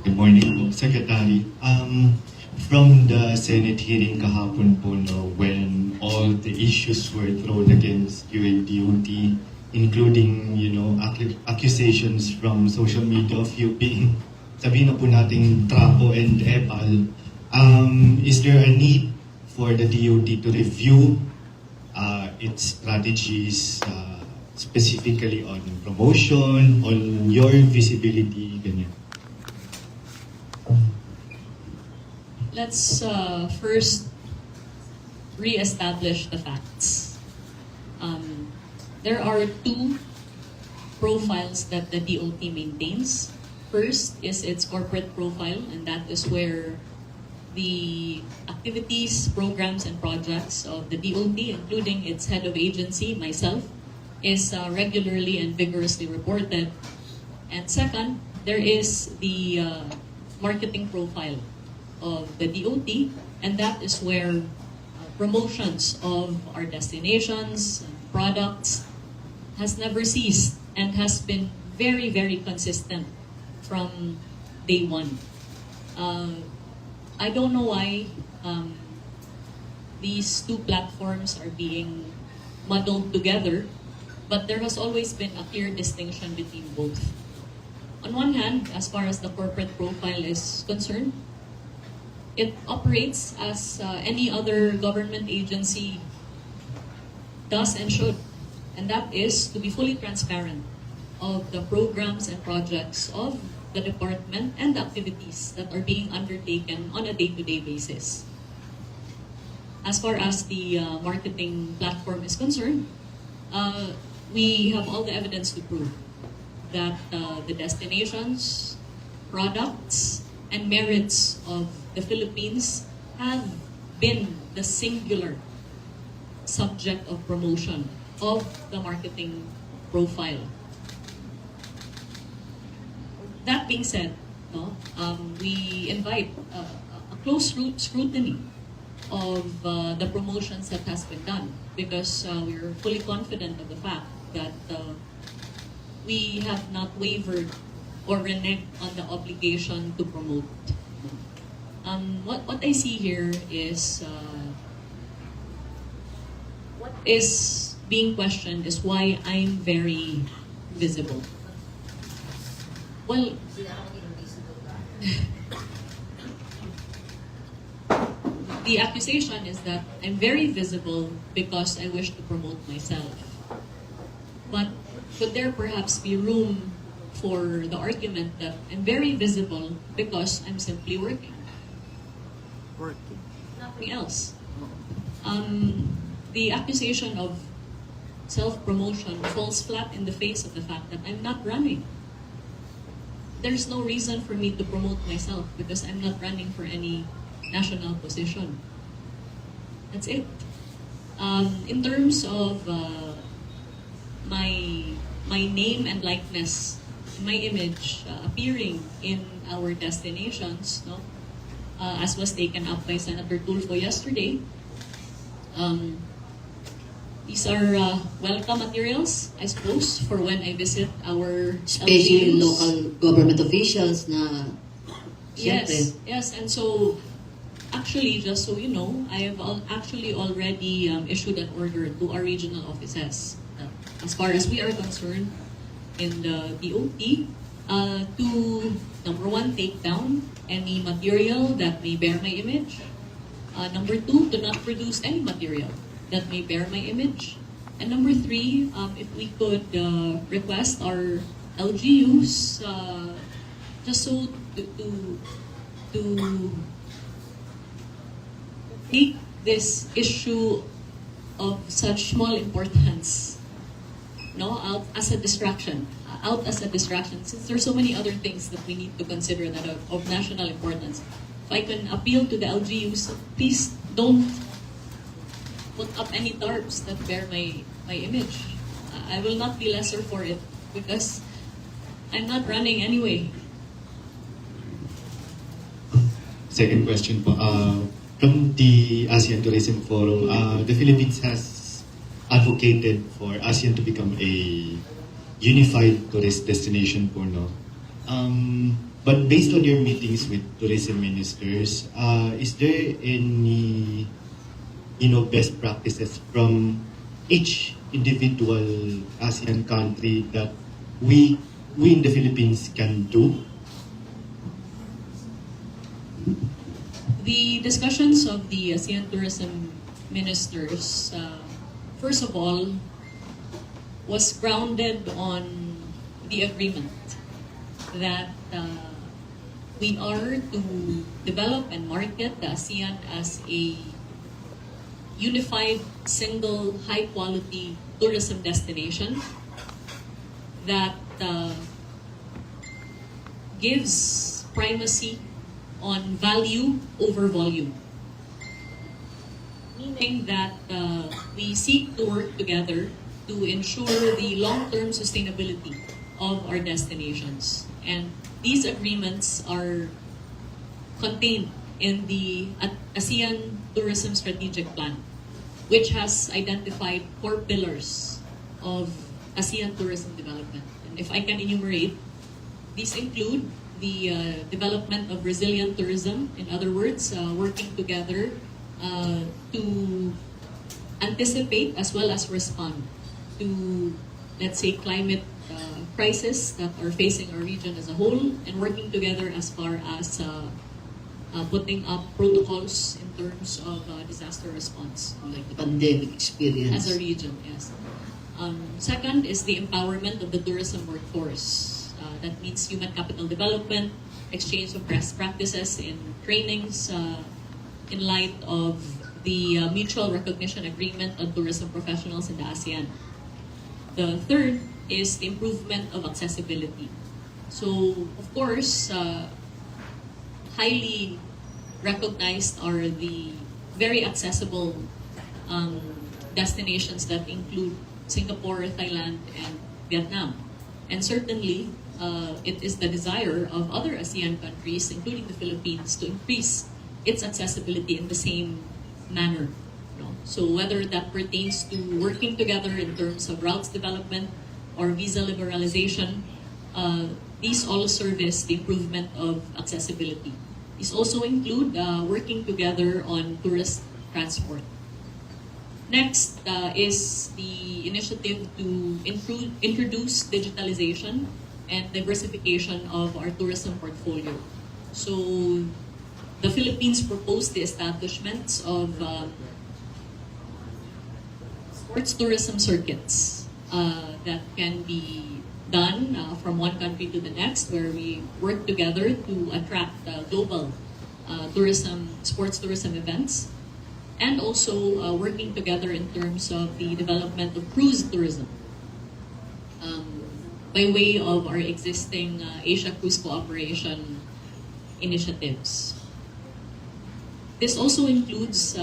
Good morning po, Secretary. From the Senate hearing kahapon po, no, when all the issues were thrown against you and DOT, including, accusations from social media of you being, sabihin na po nating trapo and epal, is there a need for the DOT to review its strategies, specifically on promotion, on your visibility, ganyan? Let's first re-establish the facts. There are two profiles that the DOT maintains. First is its corporate profile, and that is where the activities, programs, and projects of the DOT, including its head of agency, myself, is regularly and vigorously reported. And second, there is the marketing profile of the DOT, and that is where promotions of our destinations, products, has never ceased and has been very, very consistent from day one. I don't know why these two platforms are being muddled together, but there has always been a clear distinction between both. On one hand, as far as the corporate profile is concerned, it operates as any other government agency does and should, and that is to be fully transparent of the programs and projects of the department and activities that are being undertaken on a day-to-day basis. As far as the marketing platform is concerned, we have all the evidence to prove that the destinations, products, and merits of the Philippines have been the singular subject of promotion of the marketing profile. That being said, we invite a close scrutiny of the promotions that has been done, because we're fully confident of the fact that we have not wavered or reneged on the obligation to promote. What I see here is what is being questioned is why I'm very visible. Well, the accusation is that I'm very visible because I wish to promote myself. But could there perhaps be room for the argument that I'm very visible because I'm simply working? Nothing else. The accusation of self-promotion falls flat in the face of the fact that I'm not running. There's no reason for me to promote myself because I'm not running for any national position. That's it. In terms of my name and likeness, my image appearing in our destinations, as was taken up by Senator Tulfo yesterday, these are welcome materials, I suppose, for when I visit our especially LGUs. local government officials na Yes, yes, and so actually, just so you know, I have actually already issued an order to our regional offices. As far as we are concerned, in the DOT, to number one, take down any material that may bear my image. Number two, to not produce any material that may bear my image. And number three, if we could request our LGUs just so to take this issue of such small importance out as a distraction, since there's so many other things that we need to consider that are of national importance. If I can appeal to the LGUs, please don't put up any tarps that bear my image. I will not be lesser for it because I'm not running anyway. Second question po. From the ASEAN Tourism Forum, the Philippines has advocated for ASEAN to become a unified tourist destination po, no? But based on your meetings with tourism ministers, is there any best practices from each individual ASEAN country that we in the Philippines can do? The discussions of the ASEAN tourism ministers, first of all, was grounded on the agreement that we are to develop and market the ASEAN as a unified, single, high-quality tourism destination that gives primacy on value over volume. Meaning that we seek to work together to ensure the long-term sustainability of our destinations. And these agreements are contained in the ASEAN Tourism Strategic Plan, which has identified 4 pillars of ASEAN tourism development. And if I can enumerate, these include the development of resilient tourism, in other words, working together to anticipate as well as respond to, let's say, climate crisis that are facing our region as a whole, and working together as far as putting up protocols in terms of disaster response, like the Pandemic experience. as a region, yes. Second is the empowerment of the tourism workforce. That means human capital development, exchange of best practices in trainings in light of the mutual recognition agreement on tourism professionals in the ASEAN. The third is the improvement of accessibility. So, of course, highly recognized are the very accessible destinations that include Singapore, Thailand, and Vietnam. And certainly, it is the desire of other ASEAN countries, including the Philippines, to increase its accessibility in the same manner. So whether that pertains to working together in terms of routes development or visa liberalization, these all service the improvement of accessibility. These also include working together on tourist transport. Next is the initiative to introduce digitalization and diversification of our tourism portfolio. So the Philippines proposed the establishments of sports tourism circuits that can be done from one country to the next, where we work together to attract global sports tourism events, and also working together in terms of the development of cruise tourism by way of our existing Asia Cruise Cooperation initiatives. This also includes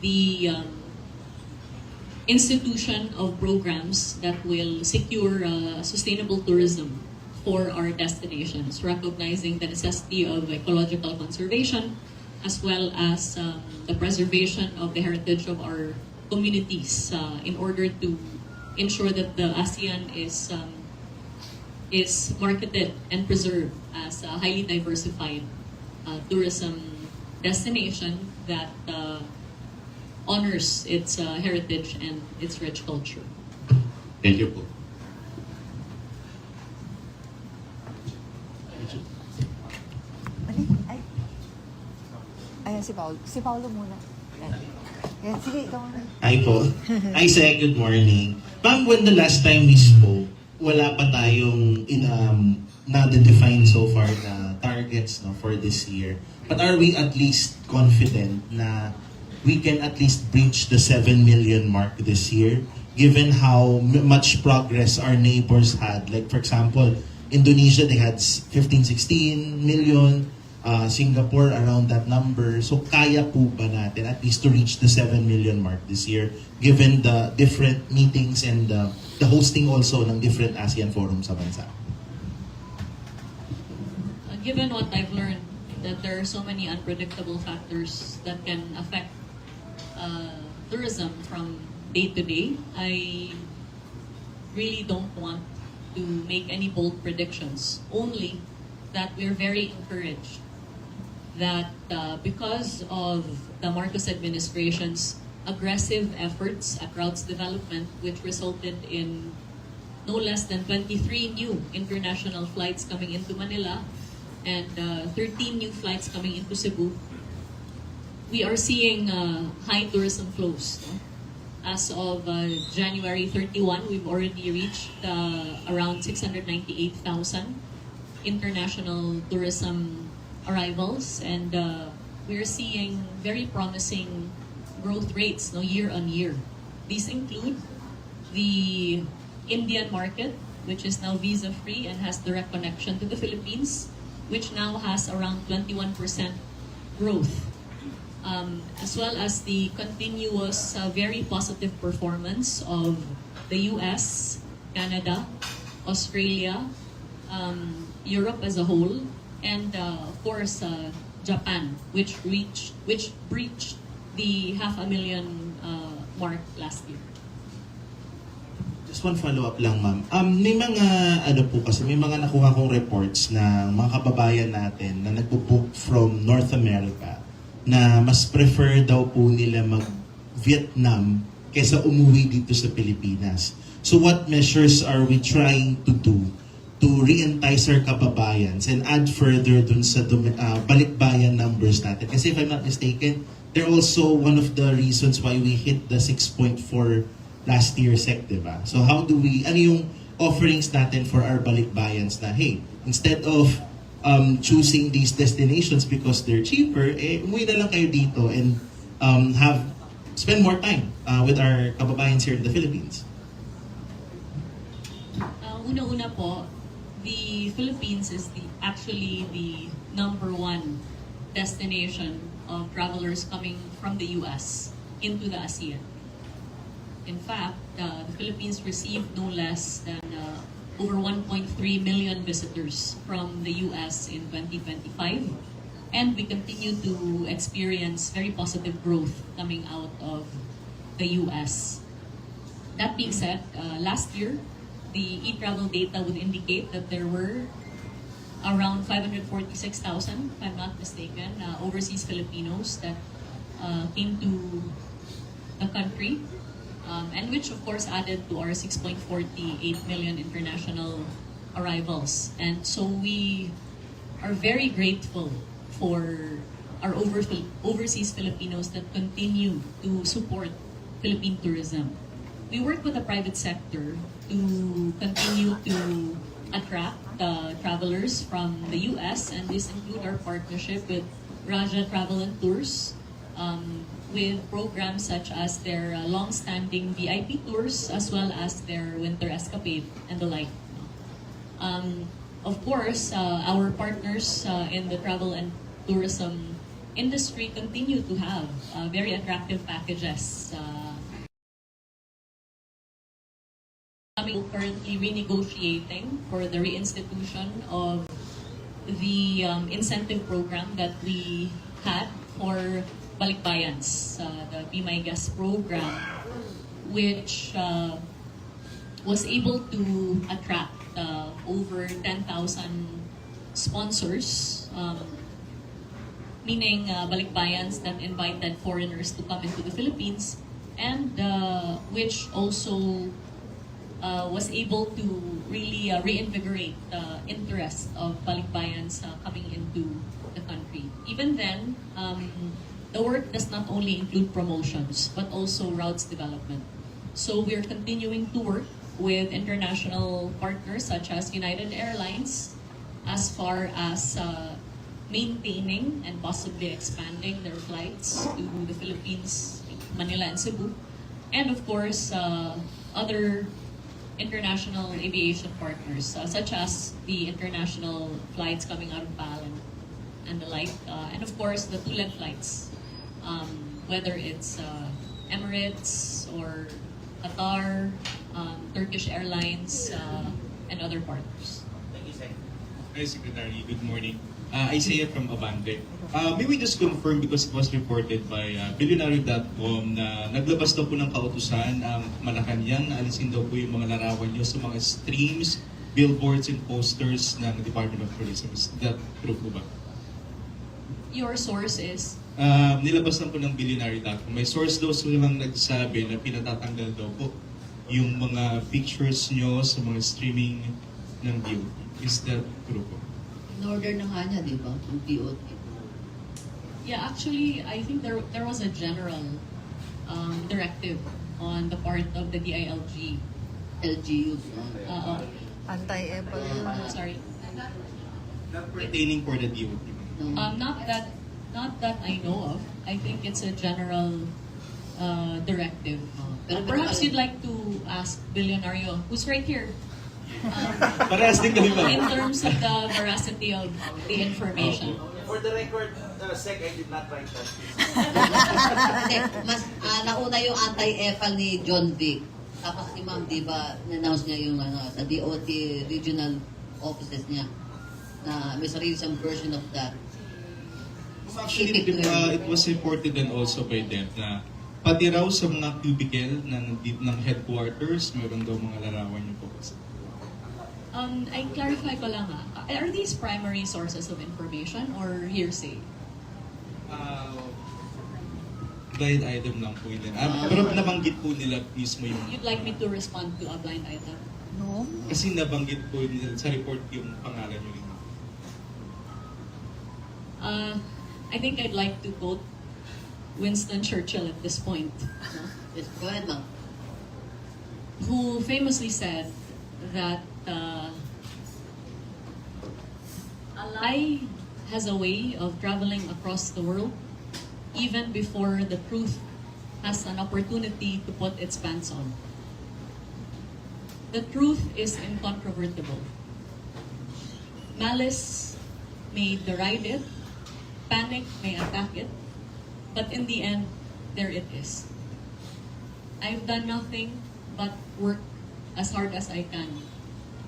the institution of programs that will secure sustainable tourism for our destinations, recognizing the necessity of ecological conservation as well as the preservation of the heritage of our communities in order to ensure that the ASEAN is marketed and preserved as a highly diversified tourism destination that honors its heritage and its rich culture. Thank you po. Ay. Ayan si Paolo. Si Paolo muna. Ayan, sige, ikaw na. Hi po. Hi sir, good morning. Ma'am, when the last time we spoke, wala pa tayong na-define so far na targets for this year. But are we at least confident na we can at least breach the 7 million mark this year, given how much progress our neighbors had? Like for example, Indonesia, they had 15, 16 million, Singapore around that number. So kaya po ba natin at least to reach the 7 million mark this year, given the different meetings and the hosting also ng different ASEAN forums sa bansa? Given what I've learned, that there are so many unpredictable factors that can affect tourism from day to day, I really don't want to make any bold predictions. Only that we're very encouraged that because of the Marcos administration's aggressive efforts at routes development, which resulted in no less than 23 new international flights coming into Manila and 13 new flights coming into Cebu, we are seeing high tourism flows. No? As of January 31, we've already reached around 698,000 international tourism arrivals, and we're seeing very promising growth rates, no, year on year. These include the Indian market, which is now visa-free and has direct connection to the Philippines, which now has around 21% growth. As well as the continuous very positive performance of the US, Canada, Australia, Europe as a whole, and of course Japan, which breached the 500,000 mark last year. Just one follow-up lang, ma'am. May mga, may mga nakuha kong reports na mga kababayan natin na nagpo-book from North America na mas prefer daw po nila mag-Vietnam kaysa umuwi dito sa Pilipinas. So what measures are we trying to do to re-entice our kababayans and add further dun sa balikbayan numbers natin? Kasi if I'm not mistaken, they're also one of the reasons why we hit the 6.4 last year SEC, diba? So how do we, ano yung offerings natin for our balikbayans na, hey, instead of choosing these destinations because they're cheaper, umuwi na lang kayo dito and spend more time with our kababayans here in the Philippines? Una-una po, the Philippines is actually the #1 destination of travelers coming from the US into the ASEAN. In fact, the Philippines received no less than over 1.3 million visitors from the US in 2025, and we continue to experience very positive growth coming out of the US. That being said, last year, the e-travel data would indicate that there were around 546,000, if I'm not mistaken, overseas Filipinos that came to the country, and which of course added to our 6.48 million international arrivals. And so we are very grateful for our overseas Filipinos that continue to support Philippine tourism. We work with the private sector to continue to attract travelers from the US, and this include our partnership with Raja Travel and Tours, with programs such as their long-standing VIP tours as well as their winter escapade and the like. Of course, our partners in the travel and tourism industry continue to have very attractive packages. Currently renegotiating for the reinstitution of the incentive program that we had for Balikbayans, the Be My Guest program, which was able to attract over 10,000 sponsors, meaning Balikbayans that invited foreigners to come into the Philippines, and which also was able to really reinvigorate the interest of Balikbayans coming into the country. Even then, the work does not only include promotions, but also routes development. So we're continuing to work with international partners such as United Airlines as far as maintaining and possibly expanding their flights to the Philippines, Manila and Cebu. And of course, other international aviation partners such as the international flights coming out of PAL and the like. And of course, the two-leg flights, whether it's Emirates or Qatar, Turkish Airlines, and other partners. Thank you, Sec. Hi, Secretary. Good morning. Isaiah from Abante. May we just confirm, because it was reported by Billionaire.com na naglabas daw po ng kautusan ang Malacanang na alisin daw po yung mga larawan nyo sa mga streams billboards and posters ng Department of Tourism. Is that true po ba? Your source is? Nilabasan po ng billionaire.com. May source daw silang nagsabi na pinatatanggal daw po yung mga pictures nyo sa mga streaming ng DOT. Is that true po? In-order na nga niya, di ba? Yung DOT. Yeah, actually, I think there was a general directive on the part of the DILG. LGUs. Anti-Apple yun. Sorry. Not pertaining for the DOT. No. Not that I know of. I think it's a general directive. Pero Perhaps you'd like to ask Billionario, who's right here, Parehas din kami ba? in terms of the veracity of the information. For the record, Sec, I did not write that. Hindi, mas nauna yung anti-EFL ni John Vic. Tapos si Ma'am, di ba, na-announce niya yung sa DOT regional offices niya na may sarili siyang version of that. Actually, it was reported then also by them na pati raw sa mga cubicle ng headquarters, meron daw mga larawan yung po. I clarify ko lang are these primary sources of information or hearsay? Blind item lang po yun. Pero nabanggit po nila mismo yung... You'd like me to respond to a blind item? No? Kasi nabanggit po nila sa report yung pangalan nyo rin. I think I'd like to quote Winston Churchill at this point, no? Yes, go ahead, Ma'am. Who famously said that a lie has a way of traveling across the world even before the truth has an opportunity to put its pants on. The truth is incontrovertible. Malice may deride it, panic may attack it, but in the end, there it is. I've done nothing but work as hard as I can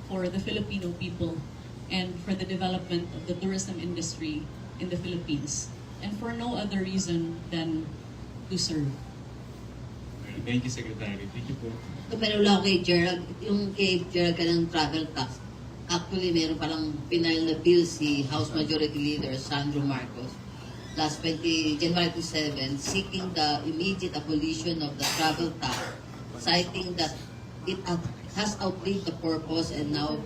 for the Filipino people and for the development of the tourism industry in the Philippines, and for no other reason than to serve. Thank you, Secretary. Thank you po. Pero lang kay Gerald, yung kay Gerald ka ng travel tax, actually meron palang final na bill si House Majority Leader Sandro Marcos last January 27 seeking the immediate abolition of the travel tax, citing that it has outlived the purpose and now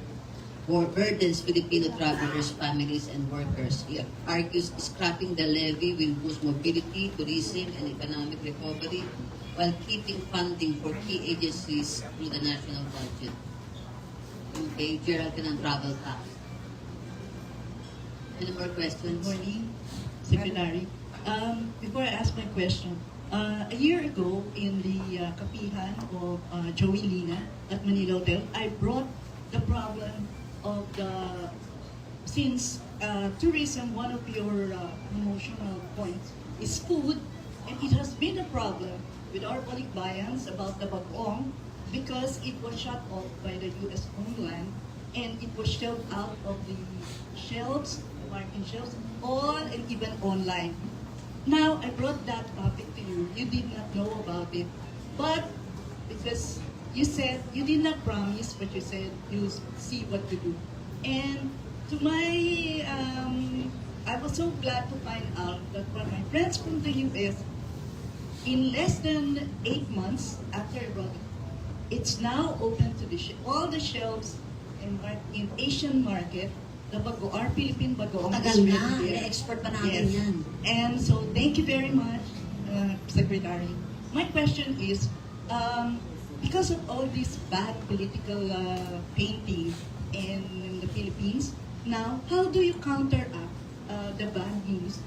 burdens Filipino travelers, families, and workers. He argues scrapping the levy will boost mobility, tourism, and economic recovery while keeping funding for key agencies through the national budget. Okay, Gerald ka ng travel tax. Any more questions? Good morning, Secretary. Before I ask my question, a year ago in the Kapihan of Joey Lina at Manila Hotel, I brought the problem of since tourism, one of your promotional points is food, and it has been a problem with our Balikbayans about the bagoong because it was shut off by the U.S. homeland and it was shelved out of the shelves, the market shelves, all and even online. Now, I brought that topic to you. You did not know about it, but because you said, you did not promise, but you said you see what to do. And to my, I was so glad to find out that one of my friends from the US, in less than 8 months after I brought it, it's now open to all the shelves in Asian market. The our Philippine bagoong is Tagal na, really there. na-export pa natin yan. And so, thank you very much, Secretary. My question is, because of all this bad political painting in the Philippines, now, how do you counteract the bad news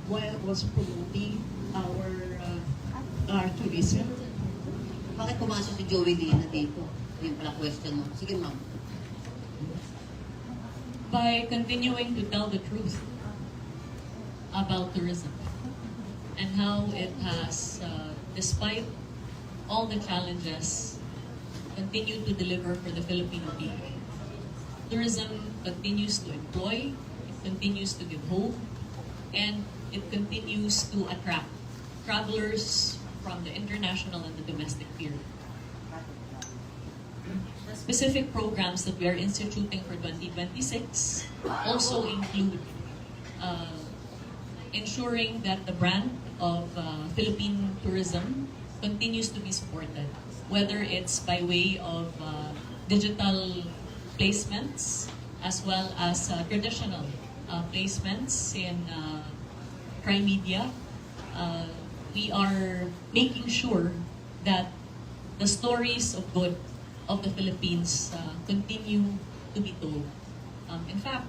while also promoting our tourism? Bakit pumasok si Joey Lina dito? Yung pala question mo. Sige, Ma'am. By continuing to tell the truth about tourism and how it has, despite all the challenges, continued to deliver for the Filipino people. Tourism continues to employ, it continues to give hope, and it continues to attract travelers from the international and the domestic period. The specific programs that we are instituting for 2026 also include ensuring that the brand of Philippine tourism continues to be supported, whether it's by way of digital placements as well as traditional placements in crime media. We are making sure that the stories of good of the Philippines continue to be told. In fact,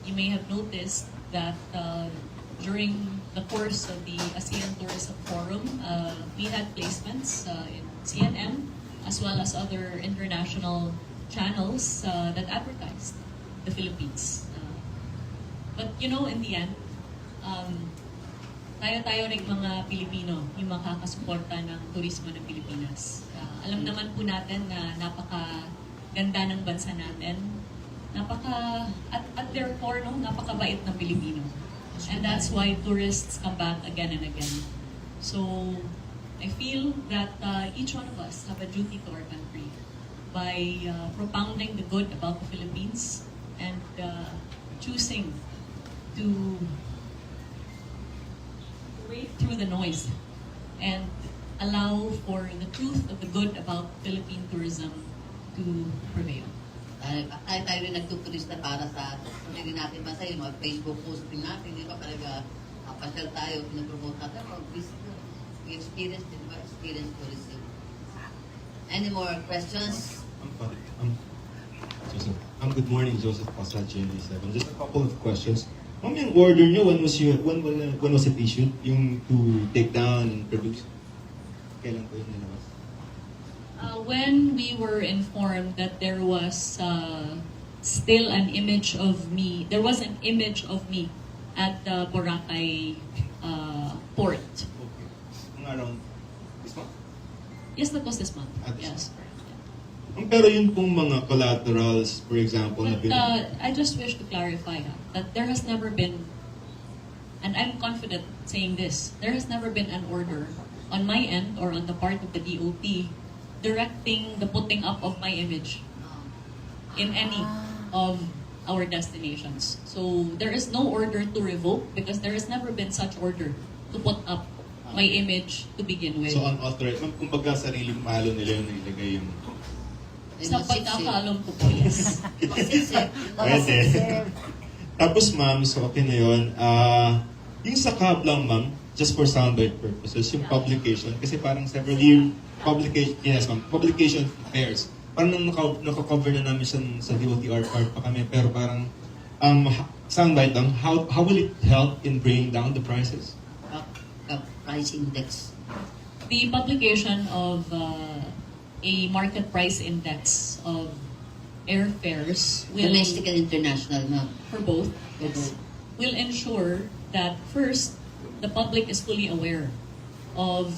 you may have noticed that during the course of the ASEAN Tourism Forum, we had placements in CNN as well as other international channels that advertised the Philippines. But you know, in the end, tayo-tayo rin mga Pilipino yung makakasuporta ng turismo ng Pilipinas. Alam naman po natin na napaka-ganda ng bansa natin. At their core, no, napakabait ng Pilipino. And that's why tourists come back again and again. So, I feel that each one of us have a duty to our country by propounding the good about the Philippines and choosing to wade through the noise and allow for the truth of the good about Philippine tourism to prevail. Tayo rin nagtuturista para sa sarili natin bansa, yung mga Facebook posting natin, di ba? Talaga, pasyal tayo, pinapromote natin, we experience, di ba? Experience tourism. Any more questions? Joseph. Good morning, Joseph Pasal, GMA 7. Just a couple of questions. Ma'am, yung order nyo, when was it issued? Yung to take down and produce? Kailan po yun nilabas? When we were informed that there was still an image of me, there was an image of me at the Boracay port. Okay. Mga around this month? Yes, that was this month. This Yes. Pero yun pong mga collaterals, for example, na But I just wish to clarify that there has never been, and I'm confident saying this, there has never been an order on my end or on the part of the DOT directing the putting up of my image in any of our destinations. So there is no order to revoke because there has never been such order to put up my image to begin with. So unauthorized, ma'am, kumbaga sariling malo nila yung nilagay yung... Sa pagkakaalam ko po, yes. Pwede. Tapos ma'am, so okay na yun. Yung sa cab lang ma'am, just for soundbite purposes, yung publication, kasi parang several year publication, yes ma'am, publication affairs. Parang naka-cover na namin siya sa DOTR part pa kami, pero parang soundbite lang, how will it help in bringing down the prices? Price index. The publication of a market price index of airfares will, Domestic and international, ma'am. for both, For both. will ensure that first, the public is fully aware of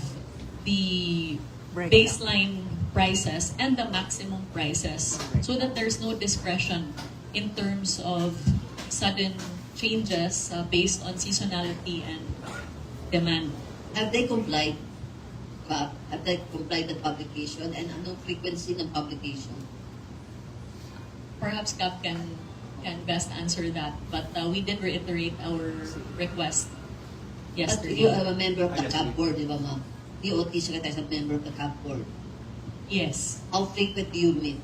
the baseline prices and the maximum prices so that there's no discretion in terms of sudden changes based on seasonality and demand. Have they complied? Have they complied with publication and anong frequency ng publication? Perhaps Cap can best answer that, but we did reiterate our request But yesterday. you are a member of the CAP board, di ba ma'am? DOT Secretary sa member of the CAP board. Yes. How frequent do you meet?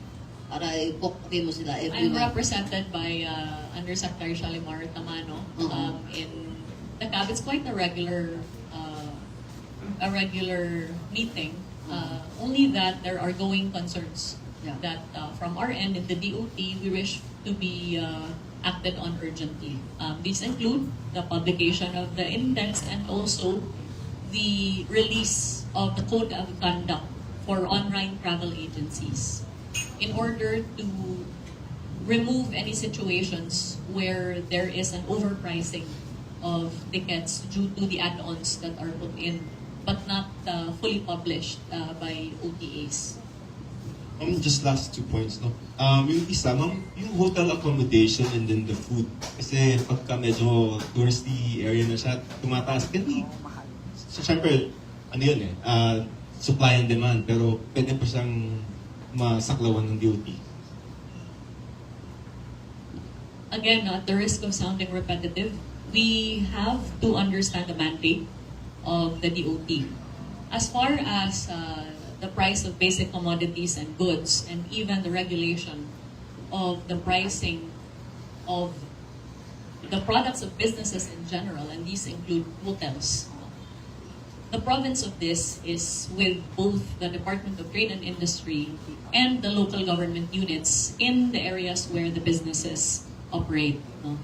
Para ipokpin mo sila every I'm month. represented by Undersecretary Shalimar Tamano in the CAB. It's quite a regular meeting. Only that there are going concerns Yeah. that from our end in the DOT we wish to be acted on urgently. These include the publication of the index and also the release of the code of conduct for online travel agencies in order to remove any situations where there is an overpricing of tickets due to the add-ons that are put in but not fully published by OTAs. Just last 2 points, no? Yung isa, ma'am, yung hotel accommodation and then the food. Kasi pagka medyo touristy area na siya, tumataas. So, syempre, ano yun supply and demand. Pero pwede pa siyang masaklawan ng DOT? Again, at the risk of sounding repetitive, we have to understand the mandate of the DOT. As far as the price of basic commodities and goods, and even the regulation of the pricing of the products of businesses in general, and these include hotels. The province of this is with both the Department of Trade and Industry and the local government units in the areas where the businesses operate. No?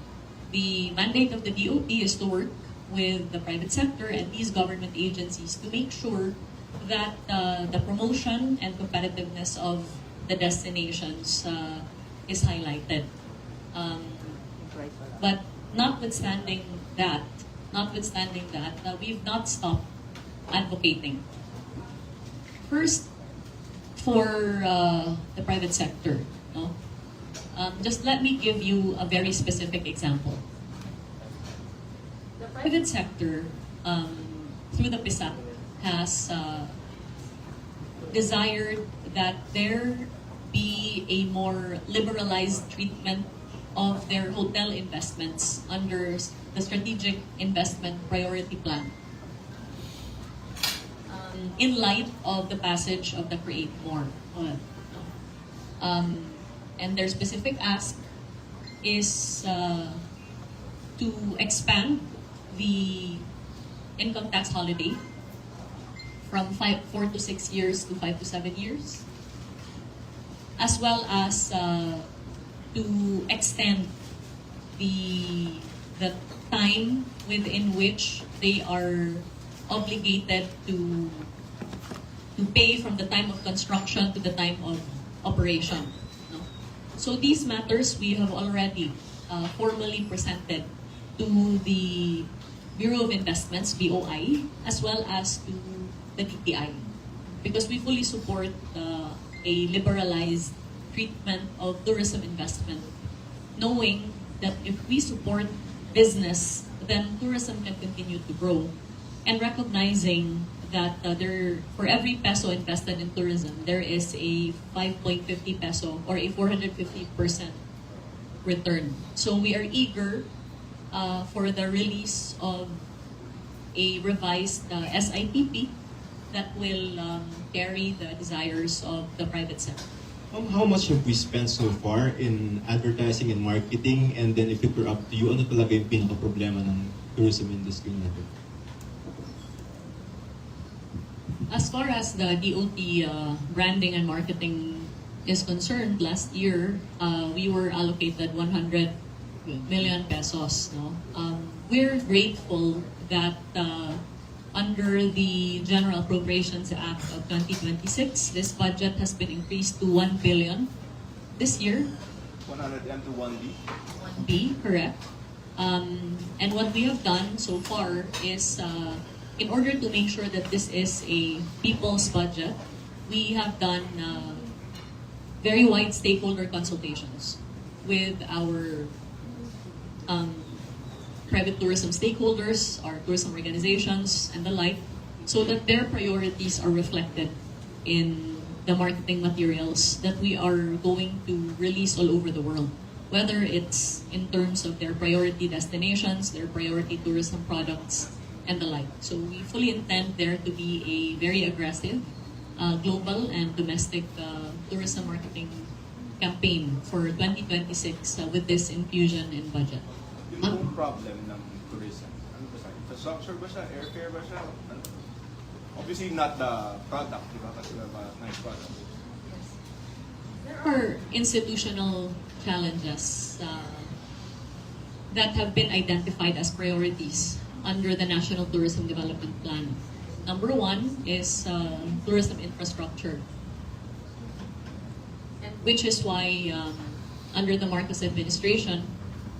The mandate of the DOT is to work with the private sector and these government agencies to make sure that the promotion and competitiveness of the destinations is highlighted. But notwithstanding that, we've not stopped advocating. First, for the private sector. No? Just let me give you a very specific example. The private sector, through the PISAP, has desired that there be a more liberalized treatment of their hotel investments under the Strategic Investment Priority Plan. In light of the passage of the Create More. And their specific ask is to expand the income tax holiday from 4 to 6 years to 5 to 7 years, as well as to extend the time within which they are obligated to pay from the time of construction to the time of operation. No? So these matters we have already formally presented to the Bureau of Investments, BOI, as well as to the DTI, because we fully support a liberalized treatment of tourism investment, knowing that if we support business, then tourism can continue to grow, and recognizing that for every peso invested in tourism, there is a 5.50 peso or a 450% return. So we are eager for the release of a revised SIPP that will carry the desires of the private sector. How much have we spent so far in advertising and marketing? And then if it were up to you, ano talaga yung pinaka-problema ng tourism industry natin? As far as the DOT branding and marketing is concerned, last year we were allocated 100 million pesos. No? We're grateful that under the General Appropriations Act of 2026, this budget has been increased to 1 billion this year. 100M to 1B? 1B, correct. And what we have done so far is, in order to make sure that this is a people's budget, we have done very wide stakeholder consultations with our private tourism stakeholders, our tourism organizations, and the like, so that their priorities are reflected in the marketing materials that we are going to release all over the world, whether it's in terms of their priority destinations, their priority tourism products, and the like. So we fully intend there to be a very aggressive global and domestic tourism marketing campaign for 2026 with this infusion in budget. Yung problem ng tourism, ano ba siya? Infrastructure ba siya? Airfare ba siya? Ano? Obviously not the product, di ba? Kasi ba nice product. There are institutional challenges that have been identified as priorities under the National Tourism Development Plan. Number one is tourism infrastructure, which is why under the Marcos administration,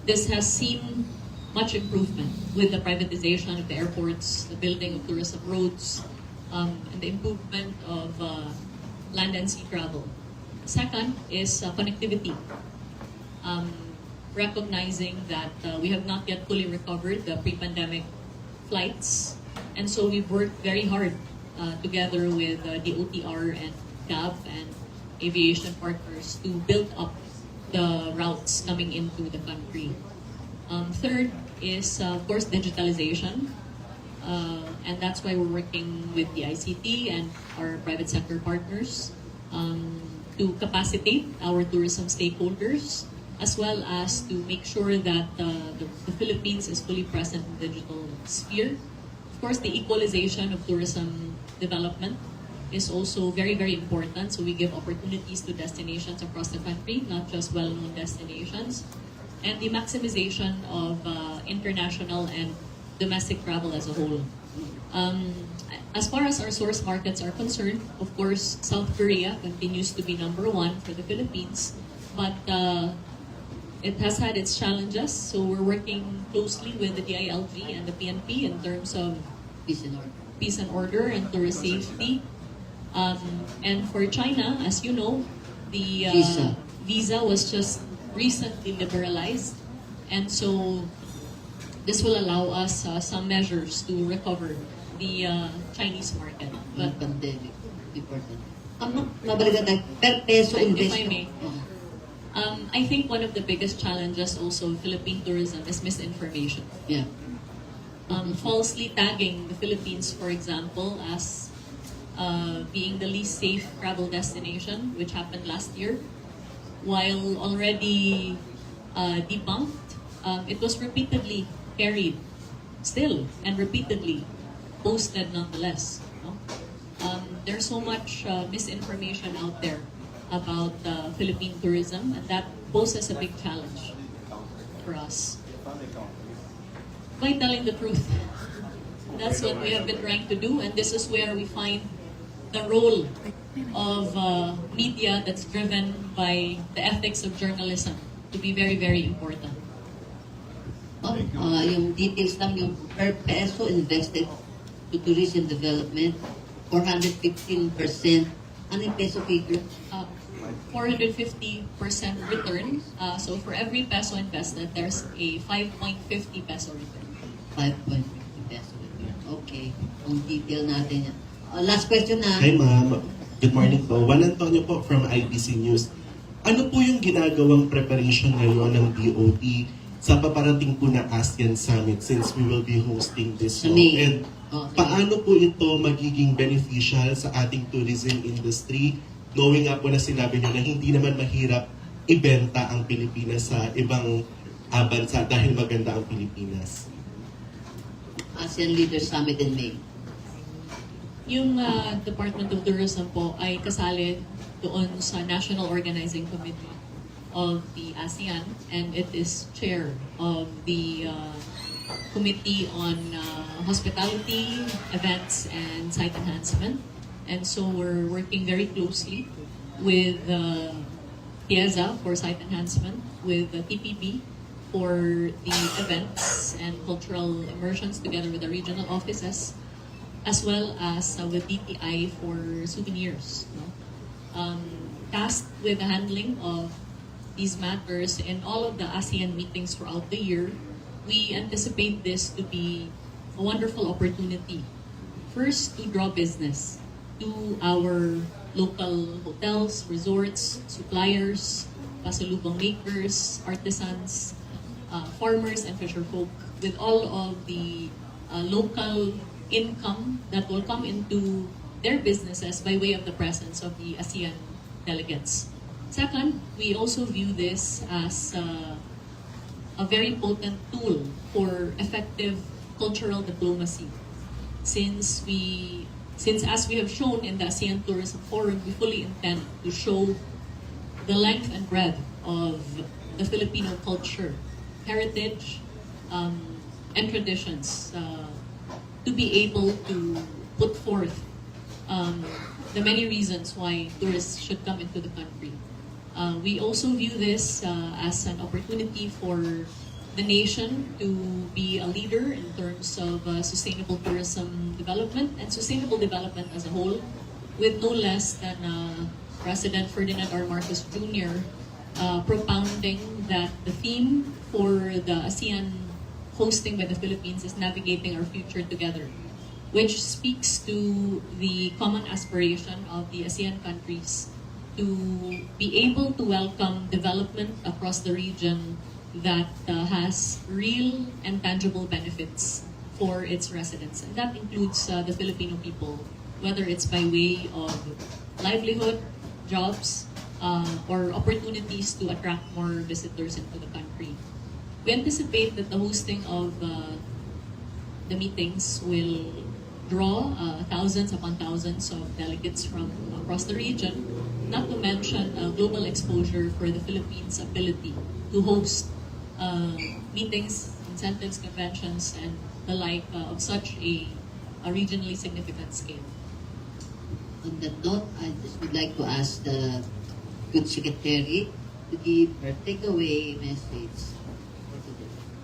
this has seen much improvement with the privatization of the airports, the building of tourism roads, and the improvement of land and sea travel. Second is connectivity. Recognizing that we have not yet fully recovered the pre-pandemic flights, and so we've worked very hard together with the OTR and CAB and aviation partners to build up the routes coming into the country. Third is, of course, digitalization. And that's why we're working with the ICT and our private sector partners to capacitate our tourism stakeholders, as well as to make sure that the Philippines is fully present in the digital sphere. Of course, the equalization of tourism development is also very, very important. So we give opportunities to destinations across the country, not just well-known destinations. And the maximization of international and domestic travel as a whole. As far as our source markets are concerned, of course, South Korea continues to be number one for the Philippines, but it has had its challenges. So we're working closely with the DILG and the PNP in terms of peace and order and tourist safety. And for China, as you know, the visa was just recently liberalized, and so this will allow us some measures to recover the Chinese market. But Pandemic, important. Mabalikan tayo, per peso if I investment. may, I think one of the biggest challenges also of Philippine tourism is misinformation. Yeah. Falsely tagging the Philippines, for example, as being the least safe travel destination, which happened last year, while already debunked, it was repeatedly carried still and repeatedly posted nonetheless. No? There's so much misinformation out there about Philippine tourism, and that poses a big challenge for us. By telling the truth. That's what we have been trying to do, and this is where we find the role of media that's driven by the ethics of journalism to be very, very important. Yung details lang, yung per peso invested to tourism development, 415%. Ano yung peso figure? 450% return. So for every peso invested, there's a 5.50 peso return. 5.50 peso return. Okay. Ang detail natin yan. Last question na. Hi ma'am, good morning po. Juan Antonio po from IBC News. Ano po yung ginagawang preparation ngayon ng DOT sa paparating po na ASEAN Summit since we will be hosting this show? And paano po ito magiging beneficial sa ating tourism industry? Knowing nga po na sinabi nyo na hindi naman mahirap ibenta ang Pilipinas sa ibang bansa dahil maganda ang Pilipinas. ASEAN Leaders Summit in May. Yung Department of Tourism po ay kasali doon sa National Organizing Committee of the ASEAN, and it is chair of the Committee on Hospitality, Events, and Site Enhancement. And so we're working very closely with TIEZA for site enhancement, with the TPB for the events and cultural immersions together with the regional offices, as well as with DTI for souvenirs. No? Tasked with the handling of these matters in all of the ASEAN meetings throughout the year, we anticipate this to be a wonderful opportunity. First, to draw business to our local hotels, resorts, suppliers, pasalubong makers, artisans, farmers, and fisherfolk, with all of the local income that will come into their businesses by way of the presence of the ASEAN delegates. Second, we also view this as a very potent tool for effective cultural diplomacy. Since as we have shown in the ASEAN Tourism Forum, we fully intend to show the length and breadth of the Filipino culture, heritage, and traditions, to be able to put forth the many reasons why tourists should come into the country. We also view this as an opportunity for the nation to be a leader in terms of sustainable tourism development and sustainable development as a whole, with no less than President Ferdinand R. Marcos Jr. Propounding that the theme for the ASEAN hosting by the Philippines is navigating our future together, which speaks to the common aspiration of the ASEAN countries to be able to welcome development across the region that has real and tangible benefits for its residents. And that includes the Filipino people, whether it's by way of livelihood, jobs, or opportunities to attract more visitors into the country. We anticipate that the hosting of the meetings will draw thousands upon thousands of delegates from across the region, not to mention global exposure for the Philippines' ability to host meetings, incentives, conventions, and the like of such a regionally significant scale. On that note, I just would like to ask the good secretary to give her takeaway message